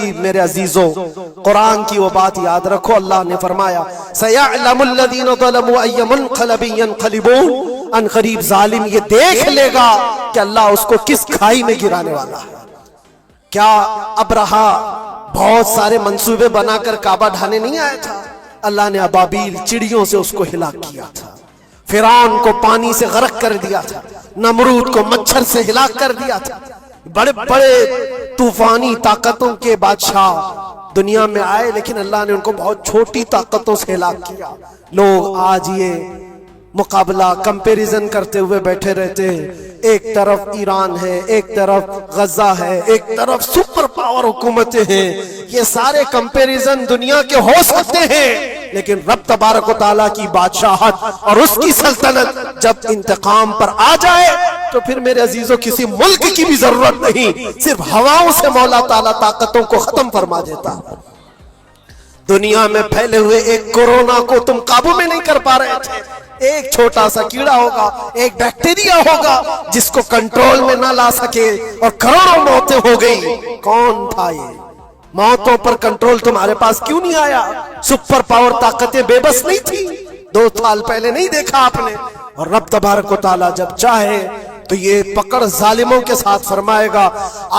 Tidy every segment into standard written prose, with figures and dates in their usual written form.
قریب میرے عزیزوں قرآن کی وہ بات یاد رکھو، اللہ نے فرمایا سَيَعْلَمُ الَّذِينَ ظَلَمُوا أَيَّ مُنْقَلَبٍ يَنْقَلِبُونَ، ان قریب ظالم یہ دیکھ لے گا کہ اللہ اس کو کس کھائی میں گرانے والا ہے۔ کیا ابرہا بہت سارے منصوبے بنا کر کعبہ ڈھانے نہیں آیا تھا؟ اللہ نے ابابیل چڑیوں سے اس کو ہلاک کیا تھا، فرعون کو پانی سے غرق کر دیا تھا، نمرود کو مچھر سے ہلاک کر دیا تھا۔ بڑے بڑے طوفانی طاقتوں کے بادشاہ دنیا میں آئے، لیکن اللہ نے ان کو بہت چھوٹی طاقتوں سے ہلاک کیا۔ لوگ آج یہ مقابلہ کمپیریزن کرتے ہوئے بیٹھے رہتے ہیں، ایک طرف ایران ہے، ایک طرف غزہ ہے، ایک طرف سپر پاور حکومتیں ہیں۔ یہ سارے کمپیریزن دنیا کے ہو سکتے ہیں، لیکن رب تبارک و تعالیٰ کی بادشاہت اور اس کی سلطنت جب انتقام پر آ جائے تو پھر میرے عزیزوں کسی ملک کی بھی ضرورت نہیں، صرف ہواؤں سے مولا تعالیٰ طاقتوں کو ختم فرما دیتا۔ دنیا میں پھیلے ہوئے ایک کورونا کو تم قابو میں نہیں کر پا رہے تھے، ایک چھوٹا سا کیڑا ہوگا، ایک بیکٹیریا ہوگا جس کو کنٹرول میں نہ لا سکے اور کروڑوں موتیں ہو گئی۔ کون تھا یہ؟ موتوں پر کنٹرول تمہارے پاس کیوں نہیں آیا؟ سپر پاور طاقتیں بے بس نہیں تھی؟ 2 سال پہلے نہیں دیکھا آپ نے؟ اور رب تبارک و تعالیٰ جب چاہے تو یہ پکڑ ظالموں کے ساتھ فرمائے گا۔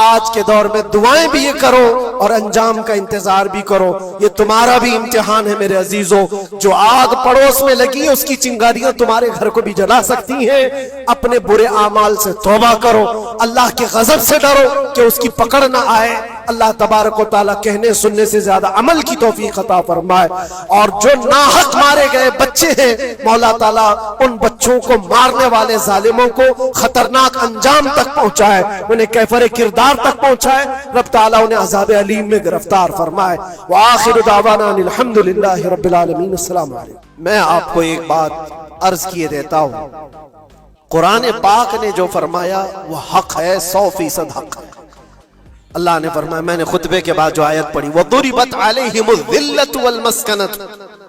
آج کے دور میں دعائیں بھی یہ کرو اور انجام کا انتظار بھی کرو۔ یہ تمہارا بھی امتحان ہے میرے عزیزوں، جو آگ پڑوس میں لگی ہے اس کی چنگاریاں تمہارے گھر کو بھی جلا سکتی ہیں۔ اپنے برے اعمال سے توبہ کرو، اللہ کے غضب سے ڈرو کہ اس کی پکڑ نہ آئے۔ اللہ تبارک و تعالیٰ کہنے سننے سے زیادہ عمل کی توفیق عطا فرمائے۔ اور جو ناحق مارے گئے بچے ہیں، مولا تعالیٰ ان بچوں کو مارنے والے ظالموں کو خطرناک انجام تک پہنچائے، انہیں کیفر کردار تک پہنچائے۔ رب تعالیٰ انہیں عذاب علیم میں گرفتار فرمائے۔ وآخر دعوانا الحمدللہ رب العالمین۔ السلام علیکم۔ میں آپ کو ایک بات عرض کیے دیتا ہوں، قرآن پاک نے جو فرمایا وہ حق ہے، 100% حق ہے۔ اللہ نے فرمایا، میں نے خطبے کے بعد جو آیت پڑھی وَضُرِبَتْ عَلَيْهِمُ الذِّلَّةُ وَالْمَسْكَنَةُ،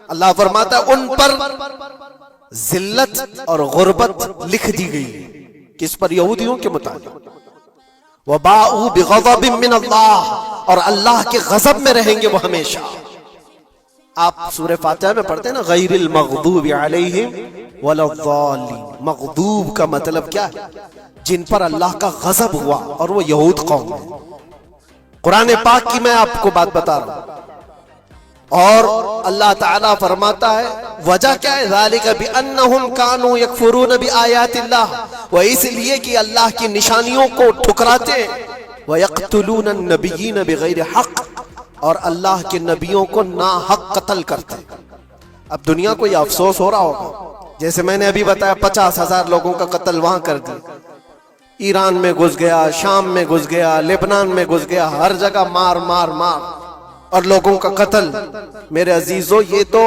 اللہ فرماتا ہے ان پر ذلت اور غربت لکھ دی گئی۔ کس پر؟ یہودیوں کے متعلق۔ وَبَاءُوا بِغَضَبٍ مِّنَ اللَّهِ، اور اللہ کے غضب میں رہیں گے وہ ہمیشہ۔ آپ سورہ فاتحہ میں پڑھتے ہیں نا غیر المغضوب علیہم ولا الضالین۔ مغضوب کا مطلب کیا ہے؟ جن پر اللہ کا غضب ہوا، اور وہ یہود قوم ہے۔ قرآن پاک کی میں آپ کو بات بتا رہا ہوں، اور اللہ تعالیٰ فرماتا ہے وجہ کیا ہے؟ ذالک بأنہم کانوا یکفرون بآیات اللہ، وہ اس لیے کہ اللہ کی نشانیوں کو ٹھکراتے ہیں۔ ویقتلون النبیین بغیر حق، اور اللہ کے نبیوں کو ناحق قتل کرتے ہیں۔ اب دنیا کو یہ افسوس ہو رہا ہوگا، جیسے میں نے ابھی بتایا 50,000 لوگوں کا قتل وہاں کر دیا، ایران میں گھس گیا، شام میں گھس گیا، لبنان میں گھس گیا، ہر جگہ مار مار مار اور لوگوں کا قتل۔ میرے عزیزو یہ تو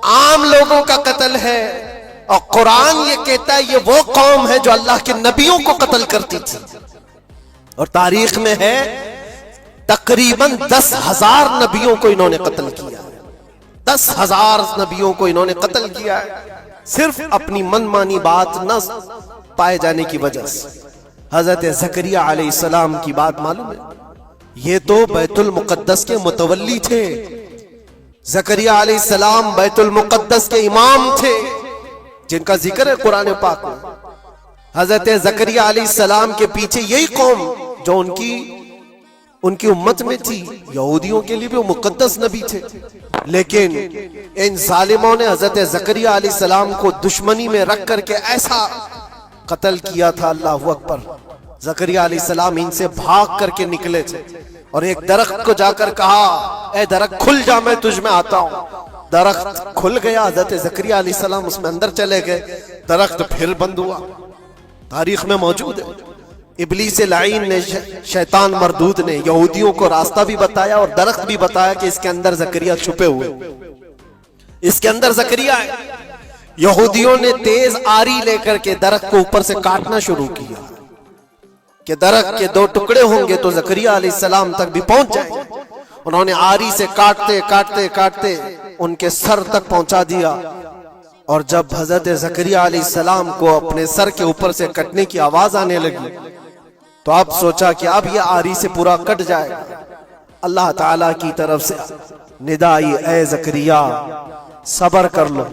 عام لوگوں کا قتل ہے، اور قرآن یہ کہتا ہے یہ وہ قوم ہے جو اللہ کے نبیوں کو قتل کرتی تھی۔ اور تاریخ میں ہے تقریباً 10,000 نبیوں کو انہوں نے قتل کیا ہے، 10,000 نبیوں کو انہوں نے قتل کیا ہے، صرف اپنی من مانی بات نہ پائے جانے کی وجہ سے۔ حضرت زکریا علیہ السلام کی بات معلوم ہے، یہ تو بیت المقدس کے متولی تھے۔ زکریا علیہ السلام بیت المقدس کے امام تھے، جن کا ذکر ہے قرآن پاک میں۔ حضرت زکریا علیہ السلام کے پیچھے یہی قوم جو ان کی امت میں تھی، یہودیوں کے لیے بھی وہ مقدس نبی تھے، لیکن ان ظالموں نے حضرت زکریا علیہ السلام کو دشمنی میں رکھ کر کے ایسا قتل کیا تھا، اللہ اکبر۔ زکریا علیہ السلام ان سے بھاگ کر کے نکلے تھے، اور ایک درخت کو جا کر کہا اے درخت کھل جا، میں تجھ میں آتا ہوں۔ درخت کھل گیا، حضرت زکریا علیہ السلام اس میں اندر چلے گئے، درخت پھر بند ہوا۔ تاریخ میں موجود ہے، ابلیس لعین نے، شیطان مردود نے یہودیوں کو راستہ بھی بتایا اور درخت بھی بتایا کہ اس کے اندر زکریا چھپے ہوئے، اس کے اندر زکریا ہے۔ یہودیوں نے تیز آری لے کر کے درخت کو اوپر سے کاٹنا شروع کیا کہ درخت کے 2 ٹکڑے ہوں گے تو زکریا علیہ السلام تک بھی پہنچ جائیں گے۔ انہوں نے آری سے کاٹتے کاٹتے کاٹتے ان کے سر تک پہنچا دیا، اور جب حضرت زکریا علیہ السلام کو اپنے سر کے اوپر سے کٹنے کی آواز آنے لگی تو اب سوچا کہ اب یہ آری سے پورا کٹ جائے گا، اللہ تعالیٰ کی طرف سے ندائی اے زکریا صبر کر لو،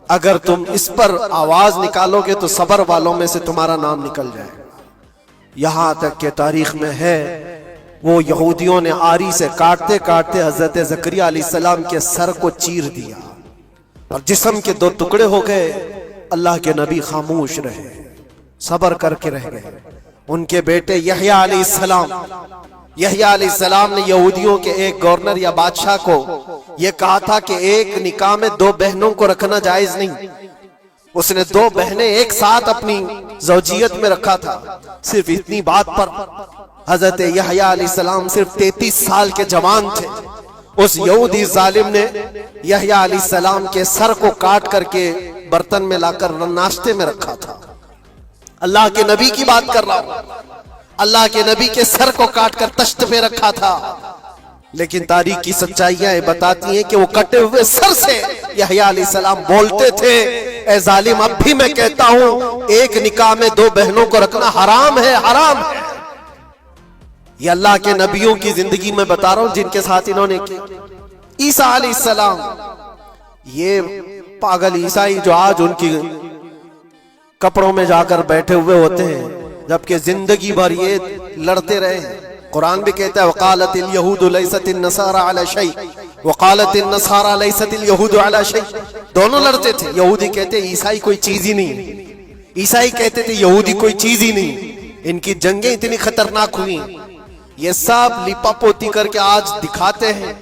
اگر تم اس پر آواز نکالو گے تو صبر والوں میں سے تمہارا نام نکل جائے گا۔ یہاں تک کہ تاریخ میں ہے وہ یہودیوں نے آری سے کاٹتے کاٹتے حضرت زکریا علیہ السلام کے سر کو چیر دیا اور جسم کے دو ٹکڑے ہو گئے۔ اللہ کے نبی خاموش رہے، صبر کر کے رہ گئے۔ ان کے بیٹے یحییٰ علیہ السلام، یحییٰ علیہ السلام نے یہودیوں کے ایک گورنر یا بادشاہ کو یہ کہا تھا کہ ایک نکاح میں دو بہنوں کو رکھنا جائز نہیں۔ اس نے دو بہنیں ایک ساتھ اپنی زوجیت میں رکھا تھا۔ صرف اتنی بات پر حضرت یحییٰ علیہ السلام صرف 33 سال کے جوان تھے۔ اس یہودی ظالم نے یحییٰ علیہ السلام کے سر کو کاٹ کر کے برتن میں لا کر ناشتے میں رکھا تھا۔ اللہ کے نبی کی بات کر رہا ہوں، اللہ کے نبی کے سر کو کاٹ کر تشت پہ رکھا تھا۔ لیکن تاریخ کی سچائیاں بتاتی ہیں کہ وہ کٹے ہوئے سر سے یحییٰ علیہ السلام بولتے تھے، اے ظالم اب بھی میں کہتا ہوں ایک نکاح میں دو بہنوں کو رکھنا حرام ہے، حرام ہے۔ یہ اللہ کے نبیوں کی زندگی میں بتا رہا ہوں جن کے ساتھ انہوں نے کی۔ عیسیٰ علیہ السلام، یہ پاگل عیسائی جو آج ان کی کپڑوں میں جا کر بیٹھے ہوئے ہوتے ہیں جبکہ زندگی بھر یہ لڑتے رہے ہیں۔ قرآن بھی کہتا ہے وقالت اليہود لیست النصارى علی شیء وقالت النصارى لیست اليہود علی شیء، دونوں لڑتے تھے۔ یہودی کہتے عیسائی کوئی چیز ہی نہیں، عیسائی کہتے تھے یہودی کوئی چیز ہی نہیں۔ ان کی جنگیں اتنی خطرناک ہوئی، یہ سب لپا پوتی کر کے آج دکھاتے ہیں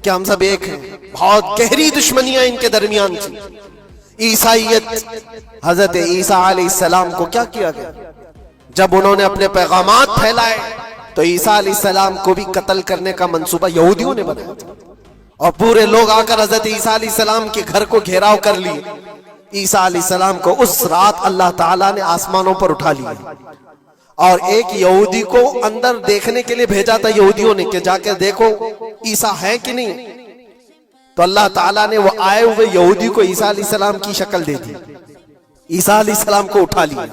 کہ ہم سب ایک ہیں۔ بہت گہری دشمنیاں ان کے درمیان تھی۔ عیسائیت، حضرت عیسیٰ علیہ السلام کو کیا کیا گیا؟ جب انہوں نے اپنے پیغامات پھیلائے تو عیسیٰ علیہ السلام کو بھی قتل کرنے کا منصوبہ یہودیوں نے بنایا تھا، اور پورے لوگ آ کر حضرت عیسیٰ علیہ السلام کے گھر کو گھیراؤ کر لی۔ عیسیٰ علیہ السلام کو اس رات اللہ تعالیٰ نے آسمانوں پر اٹھا لیا اور ایک یہودی کو اندر دیکھنے کے لیے بھیجا تھا یہودیوں نے کہ جا کے دیکھو عیسیٰ ہے کہ نہیں۔ تو اللہ تعالیٰ نے وہ آئے ہوئے یہودی کو عیسیٰ علیہ السلام کی شکل دے دی، عیسیٰ علیہ السلام کو اٹھا لیا۔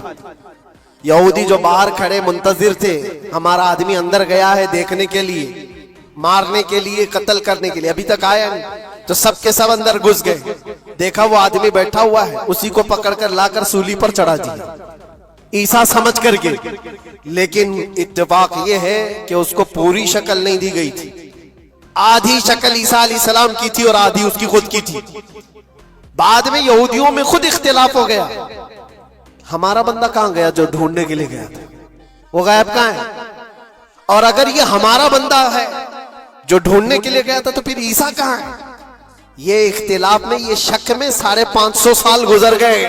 یہودی جو باہر کھڑے منتظر تھے، ہمارا آدمی اندر گیا ہے دیکھنے کے لیے، مارنے کے لیے، قتل کرنے کے لیے، ابھی تک آیا نہیں، تو سب کے سب اندر گھس گئے۔ دیکھا وہ آدمی بیٹھا ہوا ہے، اسی کو پکڑ کر لا کر سولی پر چڑھا دیا عیسیٰ سمجھ کر کے۔ لیکن اتفاق یہ ہے کہ اس کو پوری شکل نہیں دی گئی تھی، آدھی شکل عیسیٰ علیہ السلام کی تھی اور آدھی اس کی خود کی تھی۔ بعد میں یہودیوں میں خود اختلاف ہو گیا، ہمارا بندہ کہاں گیا جو ڈھونڈنے کے لیے گیا تھا، وہ غائب کہاں ہے؟ اور اگر یہ ہمارا بندہ ہے جو ڈھونڈنے کے لیے گیا تھا تو پھر عیسیٰ کہاں ہے؟ یہ اختلاف میں، یہ شک میں 550 سال گزر گئے۔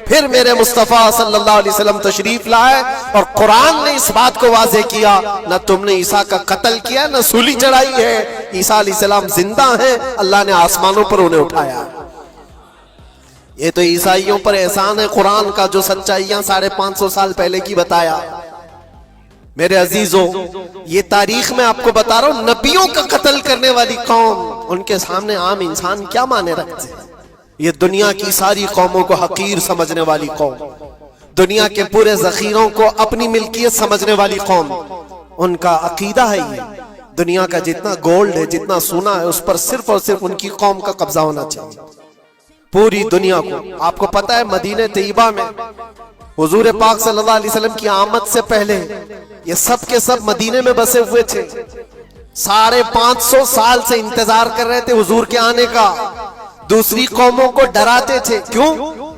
پھر میرے مصطفیٰ صلی اللہ علیہ وسلم تشریف لائے اور قرآن نے اس بات کو واضح کیا، نہ تم نے عیسیٰ کا قتل کیا نہ سولی چڑھائی ہے، عیسیٰ علیہ السلام زندہ ہیں، اللہ نے آسمانوں پر انہیں اٹھایا۔ یہ تو عیسائیوں پر احسان ہے قرآن کا جو سچائیاں 550 سال پہلے کی بتایا۔ میرے عزیزوں، یہ تاریخ میں آپ کو بتا رہا ہوں، نبیوں کا قتل کرنے والی قوم، ان کے سامنے عام انسان کیا مانے رکھتے ہیں؟ یہ دنیا کی ساری قوموں کو حقیر سمجھنے والی قوم، دنیا کے پورے ذخیروں کو اپنی ملکیت سمجھنے والی قوم، ان کا عقیدہ ہے یہ دنیا کا جتنا گولڈ ہے، جتنا سونا ہے، اس پر صرف اور صرف ان کی قوم کا قبضہ ہونا چاہیے، پوری دنیا کو۔ آپ کو پتا ہے مدینہ طیبہ میں حضور پاک صلی اللہ علیہ وسلم کی آمد سے پہلے یہ سب کے سب مدینے میں بسے ہوئے تھے، 550 سال سے انتظار کر رہے تھے حضور کے آنے کا، دوسری قوموں کو ڈراتے تھے۔ کیوں؟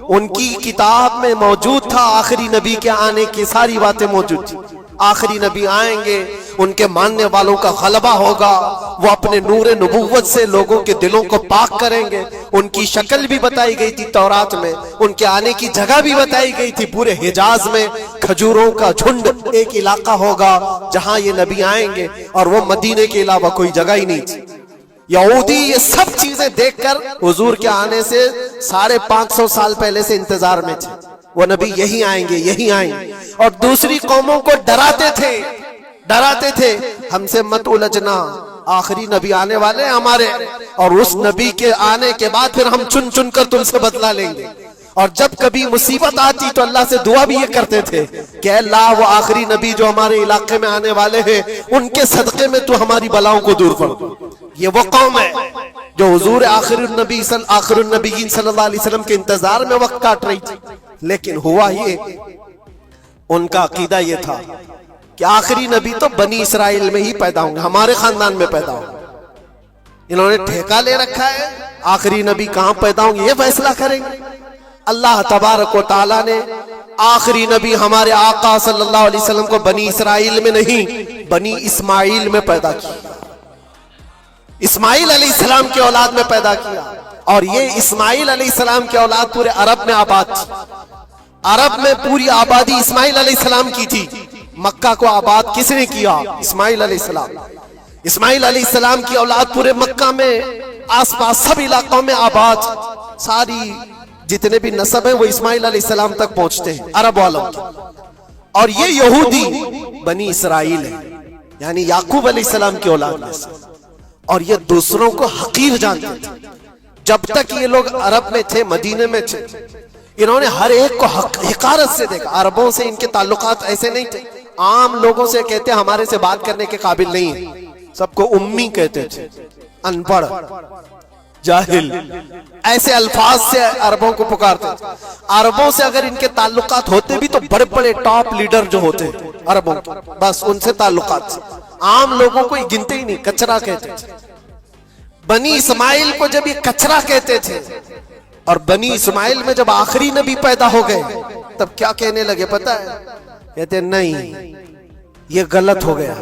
ان کی کتاب میں موجود تھا آخری نبی کے آنے کی ساری باتیں موجود تھی، آخری نبی آئیں گے، ان کے ماننے والوں کا غلبہ ہوگا، وہ اپنے نور نبوت سے لوگوں کے دلوں کو پاک کریں گے۔ ان کی شکل بھی بتائی گئی تھی تورات میں، ان کے آنے کی جگہ بھی بتائی گئی تھی، پورے حجاز میں کھجوروں کا جھنڈ ایک علاقہ ہوگا جہاں یہ نبی آئیں گے، اور وہ مدینے کے علاوہ کوئی جگہ ہی نہیں تھی۔ یہودی یہ سب چیزیں دیکھ کر حضور کے آنے سے 550 سال پہلے سے انتظار میں تھے، وہ نبی یہی آئیں گے، یہی آئیں گے، اور دوسری قوموں کو ڈراتے تھے ہم سے مت الجھنا، آخری نبی آنے والے ہمارے، اور اس نبی کے آنے کے بعد پھر ہم چن چن کر تم سے بدلہ لیں گے۔ اور جب کبھی مصیبت آتی تو اللہ سے دعا بھی یہ کرتے تھے کہ اے اللہ وہ آخری نبی جو ہمارے علاقے میں آنے والے ہیں ان کے صدقے میں تو ہماری بلاؤں کو دور کر دو۔ یہ وہ قوم ہے جو حضور آخر النبیین صلی اللہ علیہ وسلم کے انتظار میں وقت کاٹ رہی تھی، لیکن ہوا یہ ان کا عقیدہ یہ تھا کہ آخری نبی تو بنی اسرائیل میں ہی پیدا ہوں گے، ہمارے خاندان میں پیدا ہوں گے۔ انہوں نے ٹھیکہ لے رکھا ہے آخری نبی کہاں پیدا ہوں گے یہ فیصلہ کریں گے۔ اللہ تبارک و تعالیٰ نے آخری نبی ہمارے آقا صلی اللہ علیہ وسلم کو بنی اسرائیل میں نہیں بنی اسماعیل میں پیدا کیا، اسماعیل علیہ السلام کی اولاد میں پیدا کیا، اور یہ اسماعیل علیہ السلام کی اولاد پورے عرب میں آباد تھی۔ عرب میں پوری آبادی اسماعیل علیہ السلام کی تھی۔ مکہ کو آباد کس نے کیا؟ اسماعیل علیہ السلام۔ اسماعیل علیہ السلام کی اولاد پورے مکہ میں آس پاس سب علاقوں میں آباد، ساری جتنے بھی نسب ہیں وہ اسماعیل علیہ السلام تک پہنچتے ہیں عرب والوں کے۔ اور یہ یہودی بنی اسرائیل ہے، یعنی یعقوب علیہ السلام کی اولاد میں سے، اور یہ دوسروں کو حقیر جانتے تھے۔ جب تک یہ لوگ عرب میں تھے، مدینے میں تھے، انہوں نے ہر ایک کو حقارت سے دیکھا۔ عربوں سے ان کے تعلقات ایسے نہیں تھے، عام لوگوں سے کہتے ہمارے سے بات کرنے کے قابل نہیں ہیں، سب کو امی کہتے تھے، ان پڑھ، جاہل، ایسے الفاظ سے عربوں کو پکارتے تھے۔ عربوں سے اگر ان کے تعلقات ہوتے بھی تو بڑے بڑے ٹاپ لیڈر جو ہوتے عربوں کے، بس ان سے تعلقات تھے، عام لوگوں کو یہ گنتے ہی نہیں، کچرا کہتے تھے۔ بنی اسماعیل کو جب یہ کچرا کہتے تھے، اور بنی اسماعیل میں جب آخری نبی پیدا ہو گئے تب کیا کہنے لگے پتہ ہے؟ کہتے نہیں یہ غلط ہو گیا،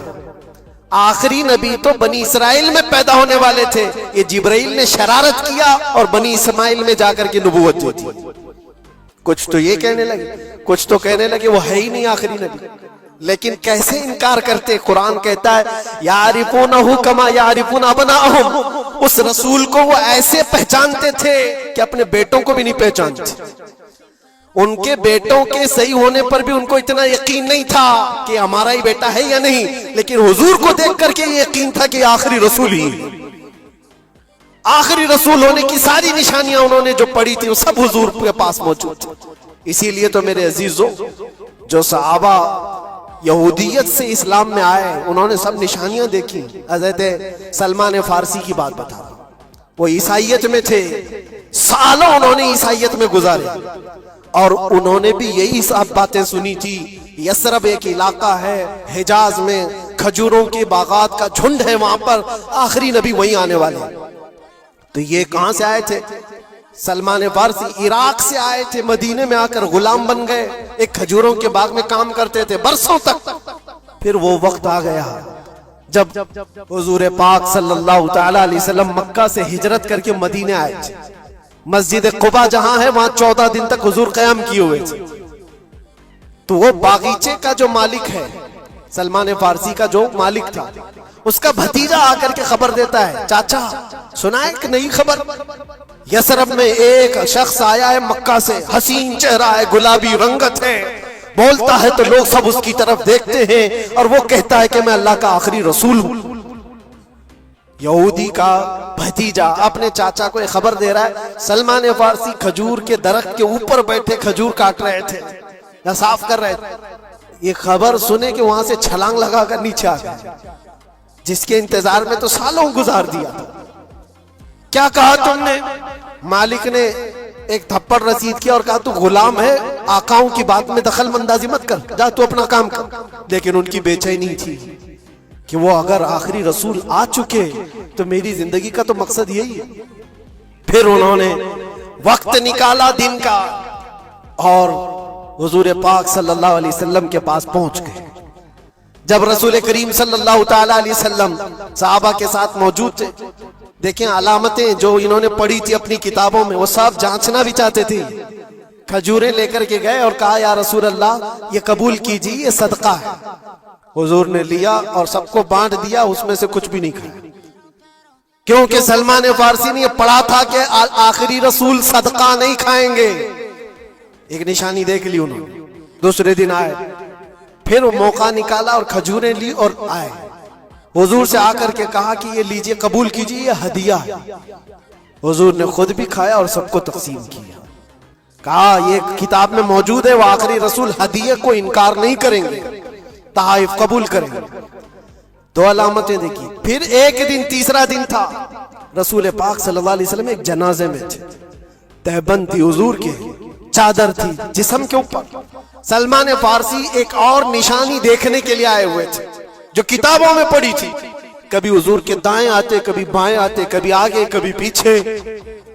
آخری نبی تو بنی اسرائیل میں پیدا ہونے والے تھے، یہ جبرائیل نے شرارت کیا اور بنی اسماعیل میں جا کر کے نبوت دی تھی۔ کچھ تو یہ کہنے لگے، کچھ تو کہنے لگے وہ ہے ہی نہیں آخری نبی۔ لیکن کیسے انکار کرتے؟ قرآن کہتا ہے یعرفونہ کما یعرفون ابناءہم، اس رسول کو وہ ایسے پہچانتے تھے کہ اپنے بیٹوں کو بھی نہیں پہچانتے۔ ان کے بیٹوں کے صحیح ہونے پر بھی ان کو اتنا یقین نہیں تھا کہ ہمارا ہی بیٹا ہے یا نہیں، لیکن حضور کو دیکھ کر کے یہ یقین تھا کہ آخری رسول ہی ہے۔ آخری رسول ہونے کی ساری نشانیاں انہوں نے جو پڑھی تھی وہ سب حضور کے پاس موجود تھی۔ اسی لیے تو میرے عزیزوں، جو صحابہ یہودیت سے اسلام میں آئے انہوں نے سب نشانیاں دیکھی۔ حضرت سلمان فارسی کی بات بتا رہا ہوں، وہ عیسائیت میں تھے، سالوں انہوں نے عیسائیت میں گزارے، اور انہوں نے بھی یہی سب باتیں سنی تھی۔ یثرب ایک علاقہ ہے حجاز میں، کھجوروں کے باغات کا جھنڈ ہے، وہاں پر آخری نبی وہیں آنے والے ہیں۔ تو یہ کہاں سے آئے تھے؟ سلمان فارسی عراق سے آئے تھے، مدینے میں آ کر غلام بن گئے، ایک کھجوروں کے باغ میں کام کرتے تھے برسوں تک۔ پھر وہ وقت آ گیا جب حضور پاک صلی اللہ تعالی علیہ وسلم مکہ سے ہجرت کر کے مدینے آئے تھے۔ مسجد قباء جہاں ہے وہاں 14 دن تک حضور قیام کیے ہوئے تھے۔ تو وہ باغیچے کا جو مالک ہے، سلمان فارسی کا جو مالک تھا، اس کا بھتیجا آ کر کے خبر دیتا ہے، چاچا سنا ہے کہ نئی خبر؟ یثرب میں ایک شخص آیا ہے مکہ سے، حسین چہرہ ہے، گلابی رنگت ہے، بولتا ہے تو لوگ سب اس کی طرف دیکھتے ہیں، اور وہ کہتا ہے کہ میں اللہ کا آخری رسول ہوں۔ یہودی کا بھتیجا اپنے چاچا کو یہ خبر دے رہا ہے۔ سلمان فارسی کھجور کے درخت کے اوپر بیٹھے کھجور کاٹ رہے تھے یا صاف کر رہے تھے، یہ خبر سنے کہ وہاں سے چھلانگ لگا کر نیچے آ گئے، جس کے انتظار میں تو سالوں گزار دیا تھا۔ کیا کہا تم نے؟ مالک نے ایک تھپڑ رسید کیا اور کہا تو غلام ہے، آقاؤں کی بات میں دخل اندازی مت کر، جا تو اپنا کام کر۔ لیکن ان کی بے چینی تھی کہ وہ اگر آخری رسول آ چکے تو میری زندگی کا تو مقصد یہی ہے۔ پھر انہوں نے وقت نکالا دن کا اور حضور پاک صلی اللہ علیہ وسلم کے پاس پہنچ گئے۔ جب رسول کریم صلی اللہ تعالی علیہ وسلم صحابہ کے ساتھ موجود تھے، دیکھیں علامتیں جو انہوں نے پڑھی تھی اپنی کتابوں میں وہ سب جانچنا بھی چاہتے تھے۔ کھجوریں لے کر کے گئے اور کہا یا رسول اللہ یہ قبول کیجیے، یہ صدقہ ہے۔ حضور نے لیا اور سب کو بانٹ دیا، اس میں سے کچھ بھی نہیں کھایا، کیونکہ سلمان فارسی نے یہ پڑھا تھا کہ آخری رسول صدقہ نہیں کھائیں گے۔ ایک نشانی دیکھ لی انہوں نے۔ دوسرے دن آئے، پھر وہ موقع نکالا اور کھجوریں لی اور آئے، حضور سے آ کر کے کہا کہ یہ لیجئے، قبول کیجئے، یہ ہدیہ ہے۔ حضور نے خود بھی کھایا اور سب کو تقسیم کیا۔ کہا یہ کتاب میں موجود ہے، وہ آخری رسول ہدیے کو انکار نہیں کریں گے، تحائف قبول کریں گے۔ دو علامتیں دیکھی۔ پھر ایک دن، تیسرا دن تھا، رسول پاک صلی اللہ علیہ وسلم ایک جنازے میں تھے، تہبند تھی حضور کے، چادر تھی جسم کے اوپر۔ سلمان فارسی ایک اور نشانی دیکھنے کے لیے آئے ہوئے تھے جو کتابوں میں پڑھی تھی، کبھی حضور کے دائیں آتے، کبھی بائیں آتے، کبھی آگے کبھی پیچھے،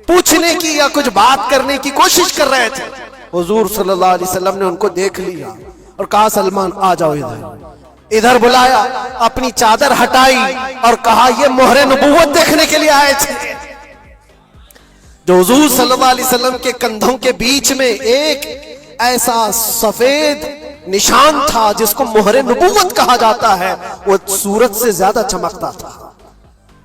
پوچھنے کی یا کچھ بات کرنے کی کوشش کر رہے تھے۔ حضور صلی اللہ علیہ وسلم نے ان کو دیکھ لیا اور کہا سلمان آ جاؤ ادھر بلایا، اپنی چادر ہٹائی اور کہا یہ مہر نبوت دیکھنے کے لیے آئے تھے۔ جو حضور صلی اللہ علیہ وسلم کے کندھوں کے بیچ میں ایک ایسا سفید نشان تھا جس کو مہر نبوت کہا جاتا ہے، وہ سورج سے زیادہ چمکتا تھا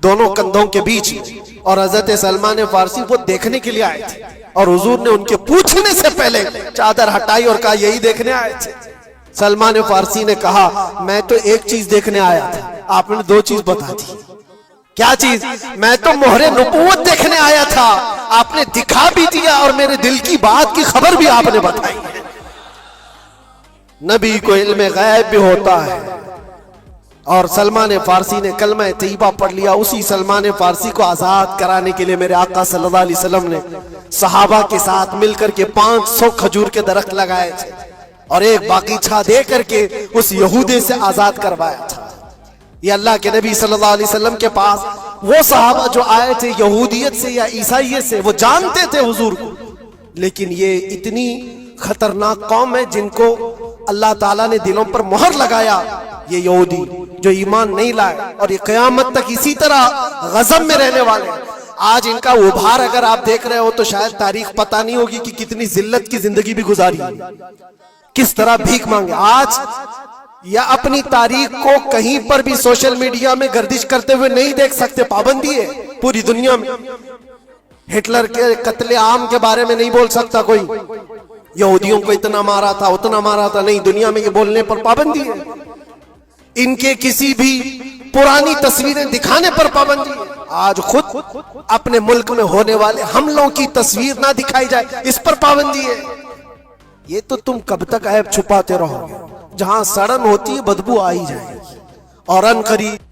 دونوں کندھوں کے بیچ میں، اور حضرت سلمان فارسی وہ دیکھنے کے لیے آئے تھے، اور حضور نے ان کے پوچھنے سے پہلے چادر ہٹائی اور کہا یہی دیکھنے آئے تھے۔ سلمان فارسی نے کہا میں تو ایک چیز دیکھنے آیا تھا، آپ نے دو چیز بتا دی۔ کیا چیز؟ میں تو مہر نبوت دیکھنے آیا تھا، آپ نے دکھا بھی دیا اور میرے دل کی بات کی خبر بھی آپ نے بتائی۔ نبی کو علم غیب بھی ہوتا ہے۔ اور سلمان فارسی نے کلمہ طیبہ پڑھ لیا۔ اسی سلمان فارسی کو آزاد کرانے کے لیے میرے آقا صلی اللہ علیہ وسلم نے صحابہ کے ساتھ مل کر کے 500 کھجور کے درخت لگائے تھے اور ایک باغیچہ دے کر کے اس یہودی سے آزاد کروایا تھا۔ یہ اللہ کے نبی صلی اللہ علیہ وسلم کے پاس وہ صحابہ جو آئے تھے یہودیت سے یا عیسائیت سے، وہ جانتے تھے حضور کو، لیکن یہ اتنی خطرناک قوم ہے جن کو اللہ تعالیٰ نے دلوں پر مہر لگایا، یہ یہودی جو ایمان نہیں لائے، اور یہ قیامت تک اسی طرح غضب میں رہنے والے ہیں۔ آج ان کا ابھار اگر آپ دیکھ رہے ہو تو شاید تاریخ پتہ نہیں ہوگی کہ کتنی ذلت کی زندگی بھی گزاری، کس طرح بھیک مانگے۔ آج یا اپنی تاریخ کو کہیں پر بھی سوشل میڈیا میں گردش کرتے ہوئے نہیں دیکھ سکتے، پابندی ہے پوری دنیا میں۔ ہٹلر کے قتل عام کے بارے میں نہیں بول سکتا کوئی، یہودیوں کو اتنا مارا تھا اتنا مارا تھا، نہیں، دنیا میں یہ بولنے پر پابندی ہے۔ ان کے کسی بھی پرانی تصویریں دکھانے پر پابندی ہے۔ آج خود اپنے ملک میں ہونے والے حملوں کی تصویر نہ دکھائی جائے، اس پر پابندی ہے۔ یہ تو تم کب تک عیب چھپاتے رہو گے؟ جہاں سڑن ہوتی ہے بدبو آ ہی جائے گی، اور ان قریب